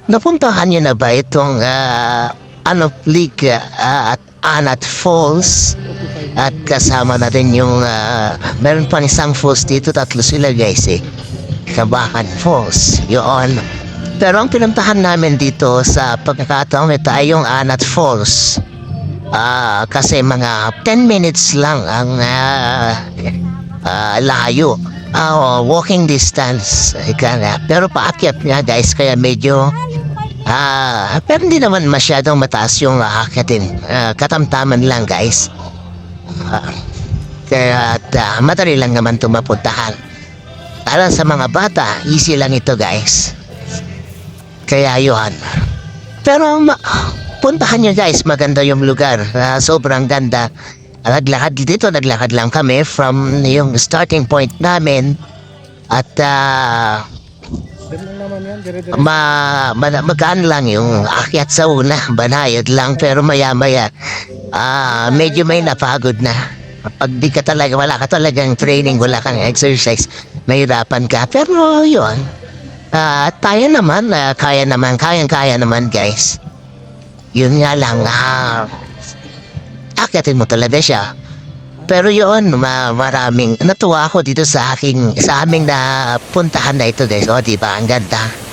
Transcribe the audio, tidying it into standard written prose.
Napuntahan niyo na ba itong Lake at Anat Falls? At kasama na rin yung meron pa isang falls dito, tatlo sila guys eh. Kabakan Falls, yun. Pero ang pinuntahan namin dito sa pagkakataon ito ay yung Anat Falls. Kasi mga 10 minutes lang ang layo. Walking distance. Pero paakyat nga guys, kaya medyo pero hindi naman masyadong mataas yung aakyatin. Katamtaman lang guys. Kaya madali lang naman ito mapuntahan. Para sa mga bata, easy lang ito guys. Kaya yun. Pero puntahan nyo guys, maganda yung lugar. Sobrang ganda. Naglakad lang kami from yung starting point namin. At magaan lang yung akyat sa una, banayad lang, pero maya-maya medyo may napagod na. Pag di ka talaga, wala ka talagang training, wala kang exercise, mahirapan ka. Pero yun, tayo naman, kaya naman guys. Yun nga lang, akyatin mo talaga siya. Pero yun, maraming natuwa ako dito sa aming na puntahan na ito guys. O diba, ang ganda.